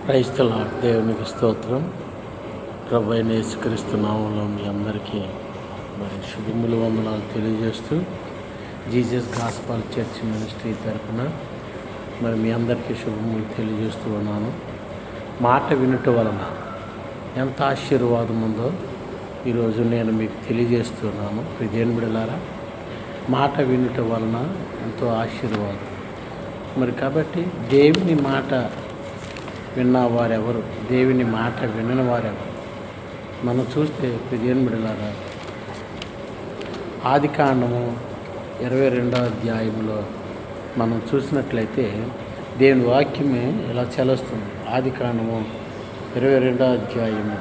క్రైస్తల దేవునికి స్తోత్రం. ప్రభు అయిన యేసుక్రీస్తు నామములో మీ అందరికీ శుభములు వందనాలు తెలియజేస్తూ జీసస్ గాస్పల్ చర్చ్ మినిస్ట్రీ తరఫున మీ అందరికీ శుభములు తెలియజేస్తూ ఉన్నాను. మాట వినుట వలన ఎంత ఆశీర్వాదం ఉందో ఈరోజు నేను మీకు తెలియజేస్తున్నాను. దేవుని బిడ్డలారా, మాట వినుట వలన ఎంతో ఆశీర్వాదం. కాబట్టి దేవుని మాట విన్నవారెవరు, దేవుని మాట వినని వారెవరు? మనం చూస్తే దేవుని బిడ్డలారా, ఆదికాండము 22వ అధ్యాయంలో మనం చూసినట్లయితే దేవుని వాక్యమే ఇలా చలుస్తుంది. ఆదికాండము 22వ అధ్యాయము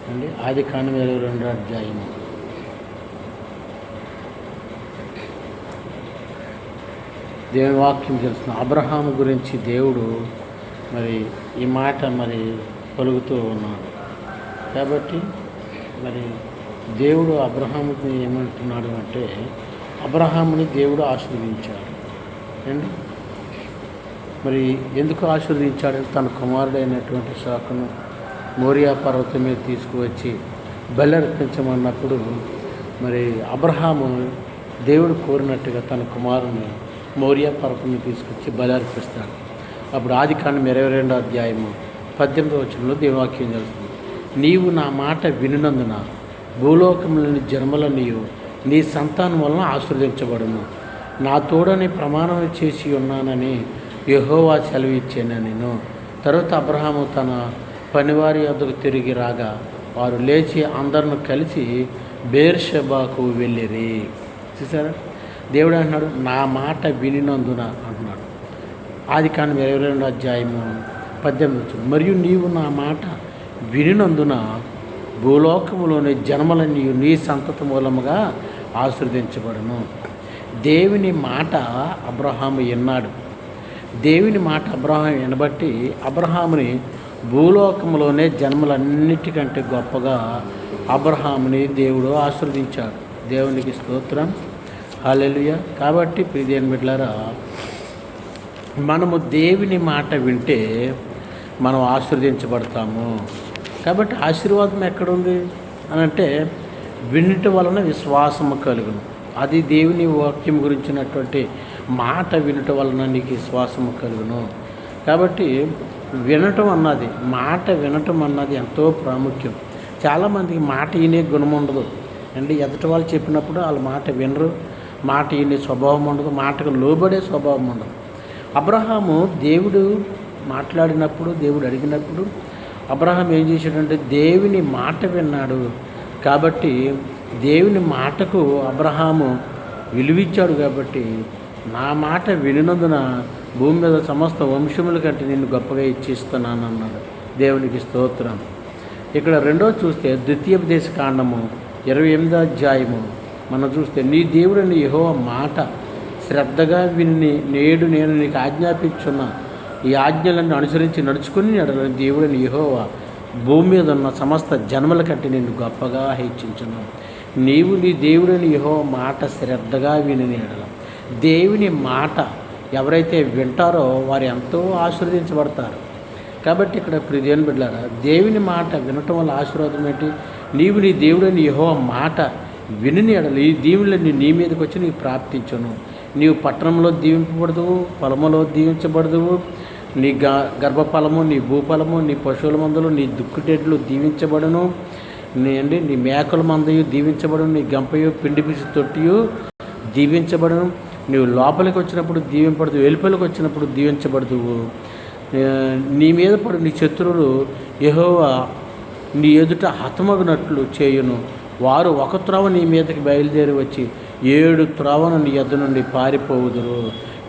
అండి. ఆదికాండం 22వ అధ్యాయము దేవుని వాక్యం తెలుస్తుంది. అబ్రహాము గురించి దేవుడు ఈ మాట పలుకుతూ ఉన్నాడు. కాబట్టి దేవుడు అబ్రహాముని ఏమంటున్నాడు అంటే, అబ్రహాముని దేవుడు ఆశీర్వదించాడు అండి. ఎందుకు ఆశీర్వదించాడు? తన కుమారుడైనటువంటి ఇస్సాకును మోరియా పర్వతం మీద తీసుకువచ్చి బలి అర్పించమన్నప్పుడు అబ్రహాము దేవుడు కోరినట్టుగా తన కుమారుని మోరియా పర్వతం తీసుకొచ్చి బలి అర్పిస్తాడు. అప్పుడు ఆదికాండం 22వ అధ్యాయము 18వ వచనంలో దేవాక్యం తెలుస్తుంది. నీవు నా మాట వినునందున భూలోకంలోని జన్మలను నీ సంతానం వలన ఆశీర్వదించబడును. నా తోడని ప్రమాణం చేసి ఉన్నానని యెహోవా సెలవిచ్చాను నేను. తర్వాత అబ్రహాము తన పనివారి వద్దకు తిరిగి రాగా వారు లేచి అందరిని కలిసి బేర్షెబాకు వెళ్ళిరి. చూసారా, దేవుడు అంటున్నాడు నా మాట వినినందున అంటున్నాడు. ఆదికాండం 22వ అధ్యాయము 18. మరియు నీవు నా మాట వినినందున భూలోకములోని జన్మలన్నీ నీ సంతతి మూలముగా ఆశీర్వదించబడును. దేవుని మాట అబ్రహాము విన్నాడు. దేవుని మాట అబ్రహాము వినబట్టి అబ్రహాముని భూలోకంలోనే జన్మలన్నిటికంటే గొప్పగా అబ్రహాముని దేవుడు ఆశీర్వదించాడు. దేవునికి స్తోత్రం, హల్లెలూయా. కాబట్టి ప్రియమైన బిడ్డలారా, మనము దేవుని మాట వింటే మనం ఆశీర్వదించబడతాము. కాబట్టి ఆశీర్వాదం ఎక్కడుంది అని అంటే, వినుట వలన విశ్వాసము కలుగును. అది దేవుని వాక్యం గురించినటువంటి మాట వినుట వలన నీకు విశ్వాసము కలుగును. కాబట్టి మాట వినటం అన్నది ఎంతో ప్రాముఖ్యం. చాలామందికి మాట వినే గుణం ఉండదు అండి. ఎదుటి వాళ్ళు చెప్పినప్పుడు వాళ్ళ మాట వినరు, మాట వినే స్వభావం ఉండదు, మాటకు లోబడే స్వభావం ఉండదు. అబ్రహాము దేవుడు మాట్లాడినప్పుడు, దేవుడు అడిగినప్పుడు అబ్రహాం ఏం చేశాడంటే దేవుని మాట విన్నాడు. కాబట్టి దేవుని మాటకు అబ్రహాము విలువిచ్చాడు. కాబట్టి నా మాట వినినందున భూమి మీద సమస్త వంశముల కంటే నిన్ను గొప్పగా ఇచ్చిస్తున్నాను అన్నాడు. దేవునికి స్తోత్రం. ఇక్కడ రెండో చూస్తే ద్వితీయోపదేశ కాండము 28వ అధ్యాయము మనం చూస్తే, నీ దేవుడని యెహోవా మాట శ్రద్ధగా విని నేడు నేను నీకు ఆజ్ఞాపించున్న ఈ ఆజ్ఞలను అనుసరించి నడుచుకుని దేవుడని యెహోవా భూమి మీద ఉన్న సమస్త జన్మల కంటే నిన్ను గొప్పగా హెచ్చించున్నావు. నీవు నీ దేవుడని యెహోవా మాట శ్రద్ధగా విని ఎడల. దేవుని మాట ఎవరైతే వింటారో వారు ఎంతో ఆశీర్వదించబడతారు. కాబట్టి ఇక్కడ ప్రియమైన బిడ్డలారా, దేవుని మాట వినటం వల్ల ఆశీర్వాదం ఏంటి? నీవు నీ దేవుడని యెహోవా మాట విని ఎడల ఈ దీవులన్నీ నీ మీదకి వచ్చి నీకు ప్రాప్తించును. నీవు పట్టణంలో దీవింపబడదువు, పొలములో దీవించబడదువు. నీ గర్భఫలము, నీ భూఫలము, నీ పశువుల మందలు, నీ దుక్కుటెడ్లు దీవించబడును. నీ మేకల మందయు దీవించబడును. నీ గంపయు పిండి పిసి తొట్టియు దీవించబడును. నీవు లోపలికి వచ్చినప్పుడు దీవింపడదు, వెలుపలికి వచ్చినప్పుడు దీవించబడదువు. నీ మీద పడు నీ శత్రువులు యెహోవా నీ ఎదుట హతమగునట్లు చేయును. వారు ఒక త్రోవ నీ మీదకి బయలుదేరి వచ్చి 7 త్రోవను నీ యొద్ద నుండి పారిపోవుదురు.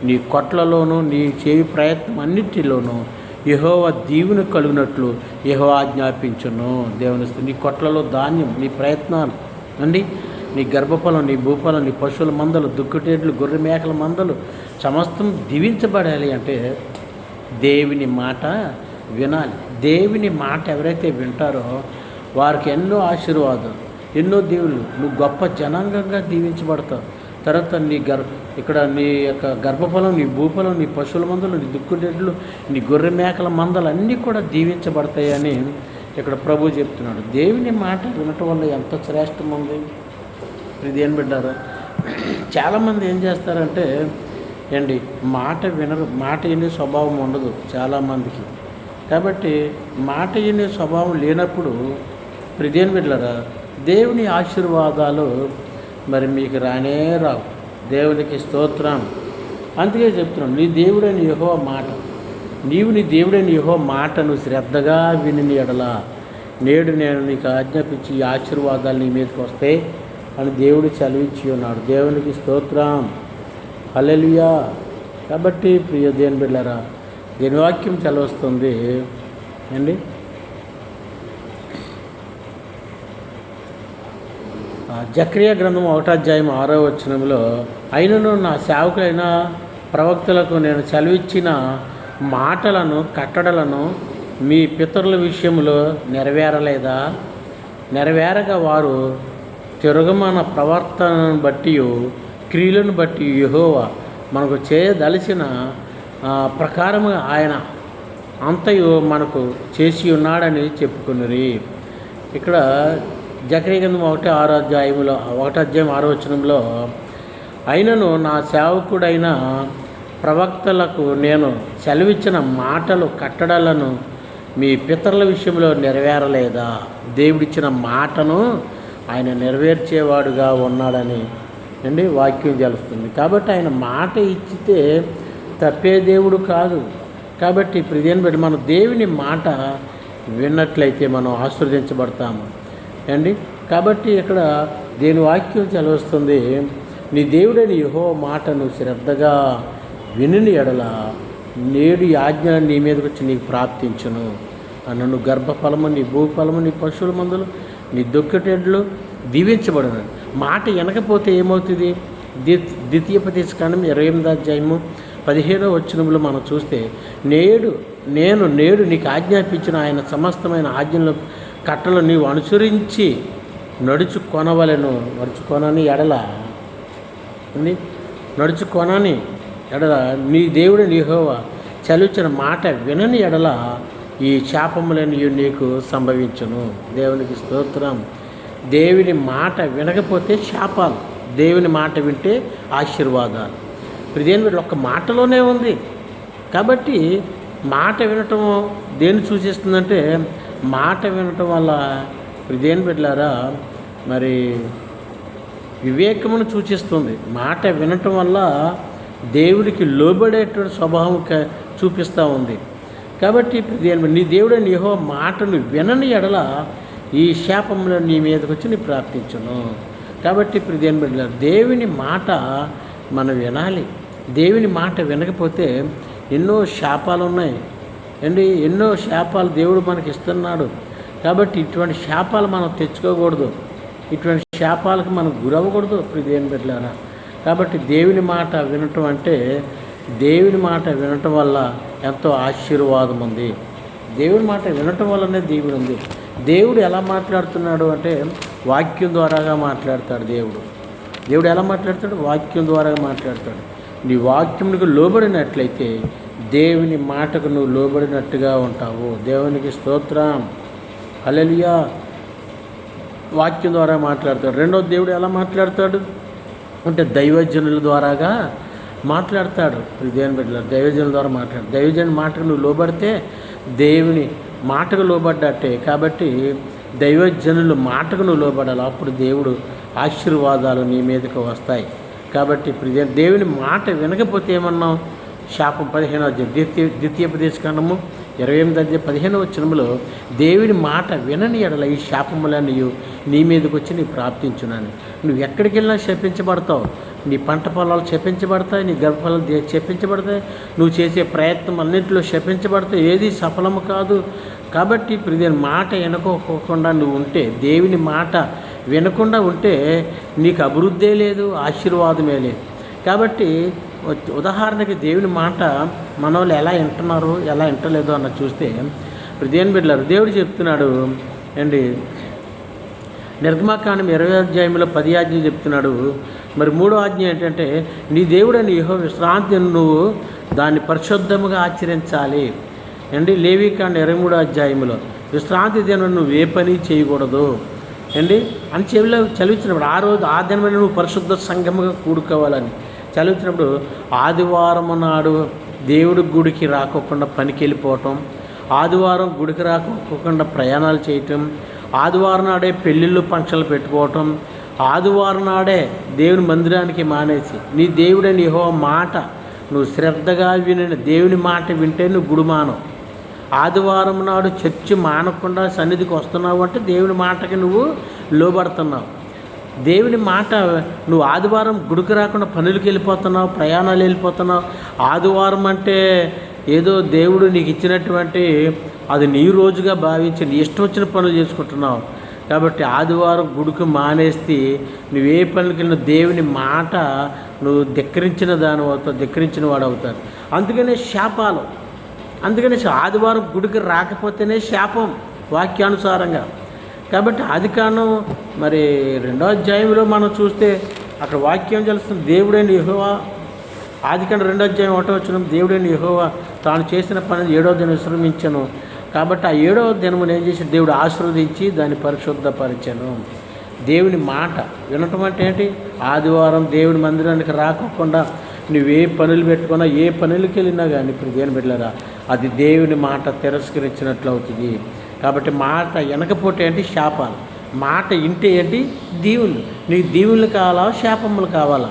నీ కొట్లలోనూ నీ చేయి ప్రయత్నం అన్నిటిలోనూ యెహోవా దీవెన కలుగునట్లు యెహోవా ఆజ్ఞాపించును. దేవుని నీ కొట్లలో ధాన్యం, నీ ప్రయత్నాలు అండి, నీ గర్భఫలం, నీ భూఫలం, నీ పశువుల మందలు, దుక్కుటేట్లు, గొర్రె మేకల మందలు సమస్తం దీవించబడాలి అంటే దేవుని మాట వినాలి. దేవుని మాట ఎవరైతే వింటారో వారికి ఎన్నో ఆశీర్వాదాలు, ఎన్నో దీవులు. నువ్వు గొప్ప జనాంగంగా దీవించబడతావు. తర్వాత ఇక్కడ నీ యొక్క గర్భఫలం, నీ భూఫలం, నీ పశువుల మందలు, నీ దుక్కుడెడ్లు, నీ గొర్రె మేకల మందలు అన్నీ కూడా దీవించబడతాయని ఇక్కడ ప్రభు చెప్తున్నాడు. దేవుని మాట వినటం వల్ల ఎంత శ్రేష్టం ఉంది. ఇదేం బిడ్డారా, చాలామంది ఏం చేస్తారంటే మాట వినరు, మాట వినే స్వభావం ఉండదు చాలామందికి. కాబట్టి మాట వినే స్వభావం లేనప్పుడు ఇదేం బిడ్డారా, దేవుని ఆశీర్వాదాలు మరి మీకు రానే రావు. దేవునికి స్తోత్రం. అందుకే చెప్తున్నాను, నీ దేవుడైన యెహోవా మాట, నీవు నీ దేవుడైన యెహోవా మాటను శ్రద్ధగా విని ఎడల నేడు నేను నీకు ఆజ్ఞాపించి ఈ ఆశీర్వాదాలు నీ మీదకి వస్తాయి అని దేవుడు చదివించి ఉన్నాడు. దేవునికి స్తోత్రం. హల్లెలూయా. కాబట్టి ప్రియ దేవుని బిడ్డలారా, దీని వాక్యం చదివస్తుంది జకర్యా గ్రంథం 1వ అధ్యాయం 6వ వచనంలో, అయినను నా సేవకులైన ప్రవక్తలకు నేను సెలవిచ్చిన మాటలను కట్టడలను మీ పితరుల విషయంలో నెరవేరలేదా? నెరవేరక వారు తిరుగుమన ప్రవర్తనను బట్టి క్రియలను బట్టి యెహోవా మనకు చేయదలిచిన ప్రకారముగా ఆయన అంతయు మనకు చేసి ఉన్నాడని చెప్పుకున్నరి. ఇక్కడ జకర్యా గ్రంథం 1వ అధ్యాయం 6వ వచనంలో, అయినను నా సేవకుడైన ప్రవక్తలకు నేను సెలవిచ్చిన మాటలు కట్టడలను మీ పితరుల విషయంలో నెరవేరలేదా? దేవుడిచ్చిన మాటను ఆయన నెరవేర్చేవాడుగా ఉన్నాడని వాక్యం తెలుస్తుంది. కాబట్టి ఆయన మాట ఇచ్చితే తప్పే దేవుడు కాదు. కాబట్టి ఇప్పుడు బట్టి మనం దేవుని మాట విన్నట్లయితే మనం ఆశీర్వదించబడతాము కాబట్టి ఇక్కడ దేని వాక్యం చదివస్తుంది, నీ దేవుడని యెహోవా మాటను శ్రద్ధగా విని ఎడల నేడు ఈ ఆజ్ఞ నీ మీదకి వచ్చి నీకు ప్రాప్తించును అన్నను. గర్భఫలము, నీ భూఫలము, నీ పశువుల మందులు, నీ దుక్కటెడ్లు దీవించబడును. మాట వినకపోతే ఏమవుతుంది? ద్వితీయోపదేశకాండం 28వ అధ్యాయము 15వ వచనంలో మనం చూస్తే, నేను నీకు ఆజ్ఞాపించిన ఆయన సమస్తమైన ఆజ్ఞలు కట్టలు నీవు అనుసరించి నడుచుకొనని ఎడల నీ దేవుడిని యెహోవా చలిచిన మాట వినని ఎడల ఈ శాపములని నీకు సంభవించును. దేవునికి స్తోత్రం. దేవుని మాట వినకపోతే శాపాలు, దేవుని మాట వింటే ఆశీర్వాదాలు. ఇప్పుడు దేని ఒక్క మాటలోనే ఉంది. కాబట్టి మాట వినటం దేన్ని సూచిస్తుందంటే, మాట వినటం వల్ల దేని బిడ్డలారా మరి వివేకమును సూచిస్తుంది. మాట వినటం వల్ల దేవుడికి లోబడేటువంటి స్వభావం చూపిస్తూ ఉంది. కాబట్టి నీ దేవుడైన యెహోవా మాటను వినని ఎడల ఈ శాపంలో నీ మీదకి వచ్చి నీ ప్రార్థించును. కాబట్టి ఇప్పుడు దేని బిడ్డలారా, దేవుని మాట మనం వినాలి. దేవుని మాట వినకపోతే ఎన్నో శాపాలు ఉన్నాయి ఎన్నో శాపాలు దేవుడు మనకి ఇస్తున్నాడు. కాబట్టి ఇటువంటి శాపాలు మనం తెచ్చుకోకూడదు, ఇటువంటి శాపాలకు మనం గురవ్వకూడదు దేవుని బిడ్డలారా. కాబట్టి దేవుని మాట వినటం అంటే, దేవుని మాట వినటం వల్ల ఎంతో ఆశీర్వాదం ఉంది. దేవుని మాట వినటం వల్లనే దేవుడు ఉంది. దేవుడు ఎలా మాట్లాడుతున్నాడు అంటే వాక్యం ద్వారాగా మాట్లాడతాడు. దేవుడు ఎలా మాట్లాడతాడు? వాక్యం ద్వారాగా మాట్లాడతాడు. నీ వాక్యమునికి లోబడినట్లయితే దేవుని మాటకు నువ్వు లోబడినట్టుగా ఉంటావు. దేవునికి స్తోత్రం. హల్లెలూయా. వాక్యం ద్వారా మాట్లాడతాడు. రెండోది, దేవుడు ఎలా మాట్లాడతాడు అంటే దైవజనుల ద్వారాగా మాట్లాడతాడు. దేవుని బిడ్డలారా, దైవజనుల ద్వారా దైవజనుల మాటకు నువ్వు లోబడితే దేవుని మాటకు లోబడ్డట్టే. కాబట్టి దైవజనుల మాటకు నువ్వు లోబడాలి. అప్పుడు దేవుడు ఆశీర్వాదాలు నీ మీదకు వస్తాయి. కాబట్టి దేవుని మాట వినకపోతే ఏమన్నాం? శాపం. 15వ అధ్యాయం ద్వితీయోపదేశకాండము 28వ అధ్యాయం 15వ వచనంలో, దేవుని మాట వినని ఎడల ఈ శాపములన్నీ నీ మీదకి వచ్చి నీ ప్రార్థించునని. నువ్వు ఎక్కడికి వెళ్ళినా శపించబడతావు. నీ పంట పొలాలు శపించబడతాయి, నీ గర్భఫలాలు శపించబడతాయి, నువ్వు చేసే ప్రయత్నం అన్నింటిలో శపించబడతాయి, ఏది సఫలము కాదు. కాబట్టి ఇప్పుడు దీని మాట వినుకోకుండా నువ్వు ఉంటే, దేవుని మాట వినకుండా ఉంటే నీకు అభివృద్ధే లేదు, ఆశీర్వాదమే లేదు. కాబట్టి ఉదాహరణకి దేవుని మాట మన వాళ్ళు ఎలా వింటున్నారు, ఎలా వింటలేదు అన్న చూస్తే, ఇప్పుడు దేవుని బిడ్డలారా, దేవుడు చెప్తున్నాడు నిర్గమకాండం 20 అధ్యాయంలో 10 ఆజ్ఞలు చెప్తున్నాడు. మరి 3వ ఆజ్ఞ ఏంటంటే నీ దేవుడైన యెహోవా విశ్రాంతి నువ్వు దాన్ని పరిశుద్ధముగా ఆచరించాలి అండి. లేవీకాండం 23 అధ్యాయంలో విశ్రాంతి దినం నువ్వు ఏ పని చేయకూడదు అండి అని చదివించినప్పుడు ఆ దినమైన నువ్వు పరిశుద్ధ సంఘముగా కూడుకోవాలని చదివించినప్పుడు ఆదివారం నాడు దేవుడి గుడికి రాకోకుండా పనికి వెళ్ళిపోవటం, ఆదివారం గుడికి రాకోకుండా ప్రయాణాలు చేయటం, ఆదివారం నాడే పెళ్ళిళ్ళు ఫంక్షన్లు పెట్టుకోవటం, ఆదివారం నాడే దేవుని మందిరానికి మానేసి నీ దేవుడైన యెహోవా మాట నువ్వు శ్రద్ధగా విని దేవుని మాట వింటే నువ్వు గుడి మానవు. ఆదివారం నాడు చర్చి మానకుండా సన్నిధికి వస్తున్నావు అంటే దేవుని మాటకి నువ్వు లోబడుతున్నావు. దేవుని మాట నువ్వు ఆదివారం గుడికి రాకుండా పనులకి వెళ్ళిపోతున్నావు, ప్రయాణాలు వెళ్ళిపోతున్నావు. ఆదివారం అంటే ఏదో దేవుడు నీకు ఇచ్చినటువంటి అది నీ రోజుగా భావించి నీ ఇష్టం వచ్చిన పనులు చేసుకుంటున్నావు. కాబట్టి ఆదివారం గుడికి మానేస్తే నువ్వే పనులకి వెళ్ళిన దేవుని మాట నువ్వు ధిక్కరించిన దాని అవుతావు, ధిక్కరించిన వాడు అవుతారు. అందుకనే శాపాలు. అందుకని ఆదివారం గుడికి రాకపోతేనే శాపం వాక్యానుసారంగా. కాబట్టి ఆదికాండం మరి 2వ అధ్యాయంలో మనం చూస్తే అక్కడ వాక్యం తెలుస్తుంది. దేవుడైన యెహోవా ఆదికాండం 2వ అధ్యాయం 1వ వచనం దేవుడైన యెహోవా తాను చేసిన పని 7వ దినం విశ్రమించను. కాబట్టి ఆ 7వ దినమును ఏం చేసి దేవుడు ఆశీర్వదించి దాన్ని పరిశుద్ధపరిచెను. దేవుని మాట వినటం అంటే ఏంటి? ఆదివారం దేవుని మందిరానికి రాకోకుండా నువ్వే పనులు పెట్టుకున్నా, ఏ పనులకి వెళ్ళినా కానీ ఇప్పుడు దేని బిడ్డలారా అది దేవుని మాట తిరస్కరించినట్లు అవుతుంది. కాబట్టి మాట వెనకపోతే ఏంటి? శాపాలు. మాట ఇంటే ఏంటి? దీవులు. నీకు దీవులు కావాలా, శాపములు కావాలా?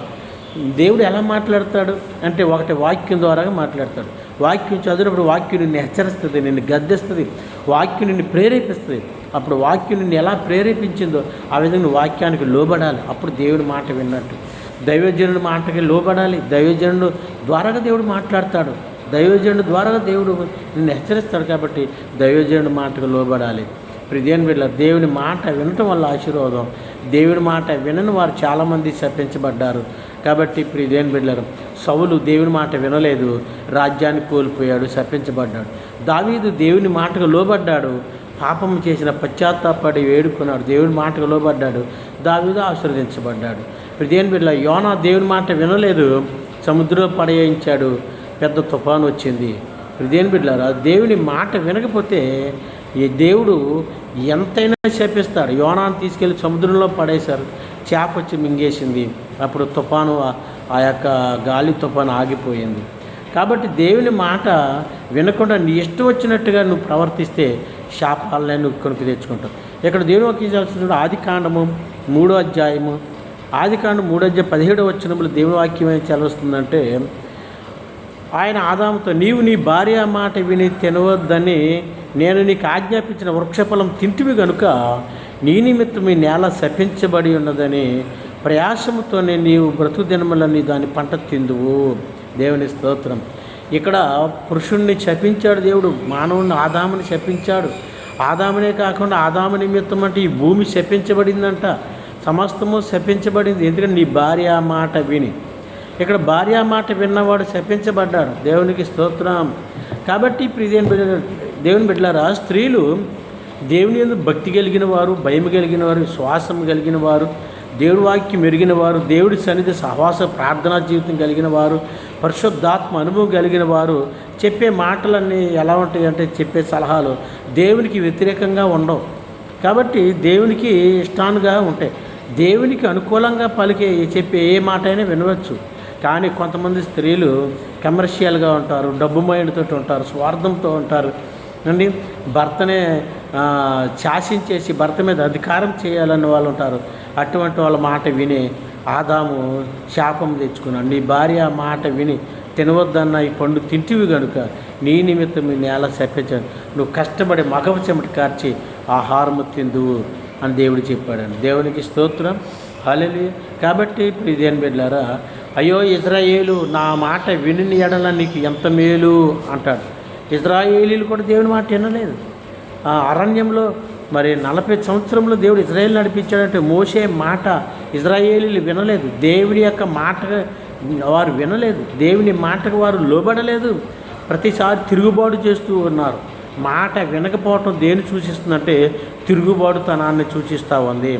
దేవుడు ఎలా మాట్లాడతాడు అంటే ఒకటి వాక్యం ద్వారాగా మాట్లాడతాడు. వాక్యం చదివినప్పుడు వాక్యం నిన్ను హెచ్చరిస్తుంది, నిన్ను గద్దిస్తుంది, వాక్యం నిన్ను ప్రేరేపిస్తుంది. అప్పుడు వాక్యం నిన్ను ఎలా ప్రేరేపించిందో ఆ విధంగా వాక్యానికి లోబడాలి. అప్పుడు దేవుడి మాట విన్నట్టు. దైవజనుడి మాటకి లోబడాలి. దైవజనుడు ద్వారాగా దేవుడు మాట్లాడతాడు. దైవజనుడు ద్వారాగా దేవుడు నిన్ను హెచ్చరిస్తాడు. కాబట్టి దైవజనుడి మాటకు లోబడాలి. ప్రియదేవుని బిడ్డల దేవుని మాట వినటం వల్ల ఆశీర్వాదం. దేవుని మాట వినని వారు చాలామంది శపించబడ్డారు. కాబట్టి ప్రియదేవుని బిడ్డలారా సౌలు దేవుని మాట వినలేదు, రాజ్యాన్ని కోల్పోయాడు, శపించబడ్డాడు. దావీదు దేవుని మాటకు లోబడ్డాడు, పాపం చేసిన పశ్చాత్తాపడి వేడుకున్నాడు, దేవుని మాటకు లోబడ్డాడు, దావీదు ఆశీర్వదించబడ్డాడు. ప్రియదేవుని బిడ్డలారా యోనా దేవుని మాట వినలేదు, సముద్రంలో పడేయించాడు, పెద్ద తుఫాను వచ్చింది. ప్రియదేవుని బిడ్డలారా దేవుని మాట వినకపోతే ఈ దేవుడు ఎంతైనా శపిస్తాడు. యోనాను తీసుకెళ్ళి సముద్రంలో పడేశారు, చేప వచ్చి మింగేసింది. అప్పుడు తుఫాను ఆ యొక్క గాలి తుఫాను ఆగిపోయింది. కాబట్టి దేవుని మాట వినకుండా నీ ఇష్టం వచ్చినట్టుగా నువ్వు ప్రవర్తిస్తే శాపాలనే నువ్వు కొనుక్కు తెచ్చుకుంటావు. ఇక్కడ దేవుని వాక్యం చేస్తున్న ఆదికాండము 3వ అధ్యాయము, ఆదికాండం 3వ అధ్యాయం 17వ వచనంలో దేవుని వాక్యం ఏం చదువుతుందంటే ఆయన ఆదాముతో నీవు నీ భార్య మాట విని తినవద్దని నేను నీకు ఆజ్ఞాపించిన వృక్షఫలం తింటివి కనుక నీ నిమిత్తం ఈ నేల శపించబడి ఉన్నదని ప్రయాసముతోనే నీవు బ్రతుకు దినములని దాని పంట తిందువు. దేవుని స్తోత్రం. ఇక్కడ పురుషుణ్ణి శపించాడు దేవుడు, మానవుని ఆదాముని శపించాడు. ఆదామునే కాకుండా ఆదాము నిమిత్తం అంటే ఈ భూమి శపించబడిందంట, సమస్తము శపించబడింది. ఎందుకంటే నీ భార్య మాట విని. ఇక్కడ భార్య మాట విన్నవాడు శపించబడ్డాడు. దేవునికి స్తోత్రం. కాబట్టి దేవుని బిడ్డలారా స్త్రీలు దేవుని యందు భక్తి కలిగిన వారు, భయం కలిగిన వారు, విశ్వాసం కలిగిన వారు, దేవుడి వాక్యం ఎరిగిన వారు, దేవుడి సన్నిధి సహవాస ప్రార్థనా జీవితం కలిగిన వారు, పరిశుద్ధాత్మ అనుభవం కలిగిన వారు చెప్పే మాటలన్నీ ఎలా ఉంటాయి అంటే చెప్పే సలహాలు దేవునికి వ్యతిరేకంగా ఉండవు. కాబట్టి దేవునికి ఇష్టానుగా ఉంటాయి. దేవునికి అనుకూలంగా చెప్పే ఏ మాట అయినా వినవచ్చు. కానీ కొంతమంది స్త్రీలు కమర్షియల్గా ఉంటారు, డబ్బు మైండ్తో ఉంటారు, స్వార్థంతో ఉంటారు అండి. భర్తనే శాసించేసి భర్త మీద అధికారం చేయాలని వాళ్ళు ఉంటారు. అటువంటి వాళ్ళ మాట విని ఆదాము శాపం తెచ్చుకున్నాడు. నీ భార్య మాట విని తినవద్దన్న ఈ పండు తింటివి కనుక నీ నిమిత్తం ఈ నేల శపించాను, నువ్వు కష్టపడి మగవ చెమట కార్చి ఆహారము తిందువు అని దేవుడు చెప్పాడని. దేవునికి స్తోత్రం. హల్లెలూయా. కాబట్టి ప్రియదేవుని బిడ్డలారా అయ్యో ఇజ్రాయేలు నా మాట విని ఎడల నీకు ఎంత మేలు అంటాడు. ఇజ్రాయేలీలు కూడా దేవుని మాట వినలేదు. అరణ్యంలో మరి 40 సంవత్సరంలో దేవుడు ఇజ్రాయేల్ నడిపించాడంటే మోషే మాట ఇజ్రాయేలీలు వినలేదు. దేవుని యొక్క మాట వారు వినలేదు. దేవుని మాటకు వారు లోబడలేదు. ప్రతిసారి తిరుగుబాటు చేస్తూ ఉన్నారు. మాట వినకపోవటం దేని సూచిస్తుందంటే తిరుగుబాటుతనాన్ని సూచిస్తూ ఉంది.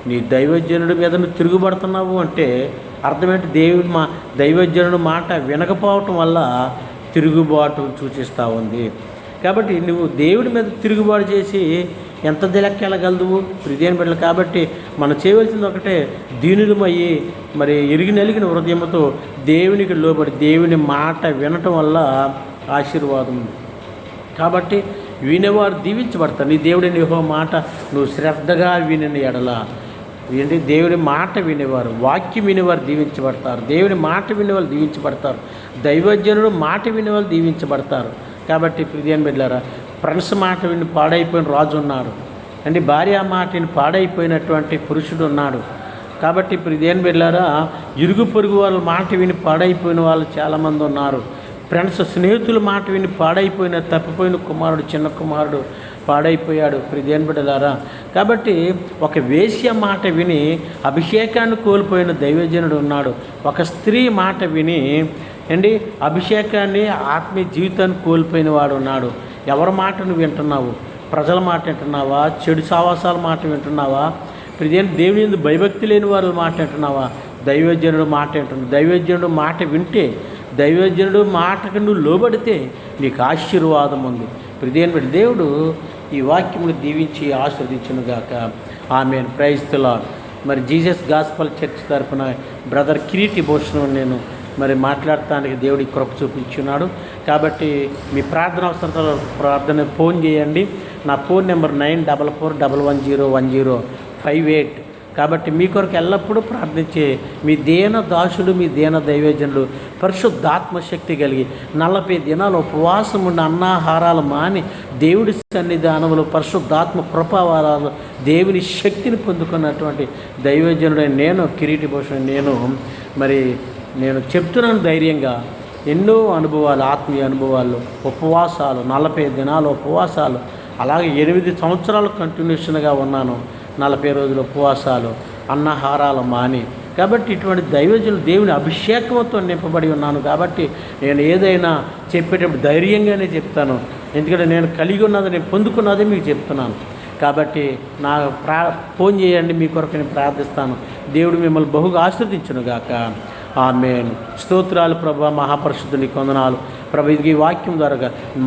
నీ దైవజనుడి మీద నువ్వు తిరుగుబడుతున్నావు అంటే అర్థమేంటి? దైవజనుడు మాట వినకపోవటం వల్ల తిరుగుబాటు సూచిస్తూ ఉంది. కాబట్టి నువ్వు దేవుడి మీద తిరుగుబాటు చేసి ఎంత దిలక్కెళ్ళగలదు హృదయం బిడ్డలు? కాబట్టి మనం చేయవలసింది ఒకటే, దీనులమయ్యి మరి ఎరిగి నలిగిన హృదయంతో దేవునికి లోబడి దేవుని మాట వినటం వల్ల ఆశీర్వాదం ఉంది. కాబట్టి వినేవారు దీవించబడతారు. నీ దేవుడిని యెహోవా మాట నువ్వు శ్రద్ధగా విని ఎడల ఏంటి? దేవుని మాట వినేవారు, వాక్యం వినేవారు దీవించబడతారు. దేవుని మాట వినేవాళ్ళు దీవించబడతారు. దైవజనుడు మాట వినేవాళ్ళు దీవించబడతారు. కాబట్టి ప్రియమైన బిడ్డలారా, ఫ్రెండ్స్ మాట విని పాడైపోయిన రాజు ఉన్నాడు అండి, భార్య మాట విని పాడైపోయినటువంటి పురుషుడు ఉన్నాడు. కాబట్టి ప్రియమైన బిడ్డలారా, ఇరుగు పొరుగు వాళ్ళ మాట విని పాడైపోయిన వాళ్ళు చాలామంది ఉన్నారు. ఫ్రెండ్స్ స్నేహితుల మాట విని పాడైపోయిన తప్పిపోయిన కుమారుడు, చిన్న కుమారుడు పాడైపోయాడు ప్రియమైన బిడ్డలారా. కాబట్టి ఒక వేశ్య మాట విని అభిషేకాన్ని కోల్పోయిన దైవజనుడు ఉన్నాడు. ఒక స్త్రీ మాట విని అభిషేకాన్ని ఆత్మీయ జీవితాన్ని కోల్పోయిన వాడు ఉన్నాడు. ఎవరి మాటను వింటున్నావు? ప్రజల మాట వింటున్నావా? చెడు సావాసాల మాట వింటున్నావా? దేవుని యందు భయభక్తి లేని వారి మాట వింటున్నావా? దైవజనుడు మాట వింటున్నావు. దైవజనుడు మాట వింటే, దైవజనుడు మాటకు నువ్వు లోబడితే నీకు ఆశీర్వాదం ఉంది. దేవుడు ఈ వాక్యమును దీవించి ఆస్వాదించునుగాక. ఆమేన్. Praise the lord. మరి జీసస్ గాస్పల్ చర్చ్ తరఫున బ్రదర్ కిరీటి భూషణం నేను మరి మాట్లాడటానికి దేవుడి కృప చూపించున్నాడు. కాబట్టి మీ ప్రార్థన అవసరంతో ప్రార్థన ఫోన్ చేయండి. నా ఫోన్ నెంబర్ 9441101058. కాబట్టి మీ కొరకు ఎల్లప్పుడూ ప్రార్థించే మీ దేన దాసుడు, మీ దేన దైవజనుడు, పరిశుద్ధాత్మశక్తి కలిగి 40 దినాలు ఉపవాసం ఉండి అన్నాహారాలు మాని దేవుడి సన్నిధానములు పరిశుద్ధాత్మ కృపావారాలు దేవుని శక్తిని పొందుకున్నటువంటి దైవజనుడైన నేను కిరీటి భూషణ్ నేను చెప్తున్నాను ధైర్యంగా. ఎన్నో అనుభవాలు, ఆత్మీయ అనుభవాలు, ఉపవాసాలు, 40 దినాలు ఉపవాసాలు, అలాగే 8 సంవత్సరాలు కంటిన్యూషన్గా ఉన్నాను. 40 రోజులు ఉపవాసాలు, అన్నహారాలు మాని. కాబట్టి ఇటువంటి దైవజనులు దేవుని అభిషేకంతో నింపబడి ఉన్నాను. కాబట్టి నేను ఏదైనా చెప్పేటప్పుడు ధైర్యంగానే చెప్తాను. ఎందుకంటే నేను కలిగి ఉన్నది, నేను పొందుకున్నదే మీకు చెప్తున్నాను. కాబట్టి నా ఫోన్ చేయండి, మీ కొరకు నేను ప్రార్థిస్తాను. దేవుడు మిమ్మల్ని బహుగా ఆశీర్వదించునుగాక. ఆమేన్. స్తోత్రాలు ప్రభా, మహాపరిశుద్ధుని కొందనాలు ప్రభు. ఇది ఈ వాక్యం ద్వారా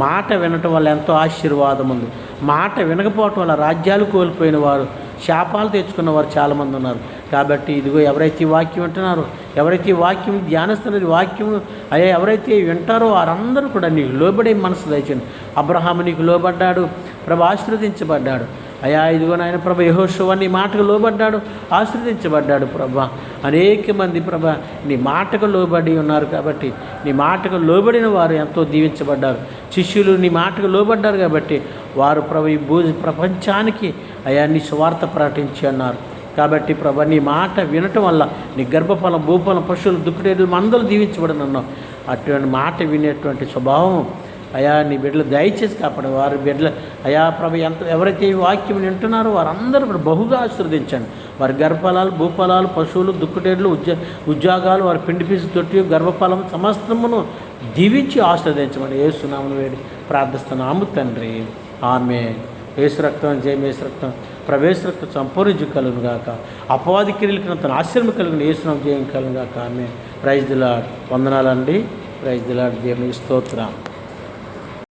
మాట వినటం వల్ల ఎంతో ఆశీర్వాదం ఉంది. మాట వినకపోవటం వల్ల రాజ్యాలు కోల్పోయిన వారు, శాపాలు తెచ్చుకున్న వారు చాలామంది ఉన్నారు. కాబట్టి ఇదిగో ఎవరైతే ఈ వాక్యం వింటున్నారో, ఎవరైతే ఈ వాక్యం ధ్యానిస్తున్నది, వాక్యం ఎవరైతే వింటారో వారందరూ కూడా నీకు లోబడే మనసు దయచేయండి. అబ్రహాము నీకు లోబడ్డాడు ప్రభు, ఆశీర్వదించబడ్డాడు. ఇదిగో నాయన ప్రభ, యెహోషువ నీ మాటకు లోబడ్డాడు, ఆశీర్వదించబడ్డాడు ప్రభా. అనేక మంది ప్రభ నీ మాటకు లోబడి ఉన్నారు. కాబట్టి నీ మాటకు లోబడిన వారు ఎంతో దీవించబడ్డారు. శిష్యులు నీ మాటకు లోబడ్డారు కాబట్టి వారు ప్రభ ఈ ప్రపంచానికి నీ సువార్త ప్రకటించి అన్నారు. కాబట్టి ప్రభ నీ మాట వినటం వల్ల నీ గర్భఫలం, భూఫలం, పశువులు, దుక్కుటేలు మందలు దీవించబడిన అన్నావు. అటువంటి మాట వినేటువంటి స్వభావం నీ బిడ్డలు దయచేసి కాపాడు. వారి బిడ్డలు ప్రభ ఎవరైతే ఈ వాక్యం వింటున్నారో వారందరూ కూడా బహుగా ఆశీర్వదించండి. వారి గర్భఫలాలు, భూఫలాలు, పశువులు, దుక్కుటేళ్ళు, ఉద్యోగాలు, వారి పిండి పీసు తొట్టి, గర్భఫలం సమస్తమును దీవించి ఆశీర్వదించమని యేసు నామమున వేడి ప్రార్థిస్తున్నాము తండ్రి. ఆమేన్. యేసు రక్తం జయం, యేసు రక్తం ప్రవేశ రక్తం సంపూర్ణ కలుగును గాక. అపవాది క్రియలకు తన ఆశ్రమం కలుగును, యేసు నామమున జయం కలుగును గాక. ఆమేన్. Praise the lord. వందనాలండి. Praise the lord. దేవునికి స్తోత్రం.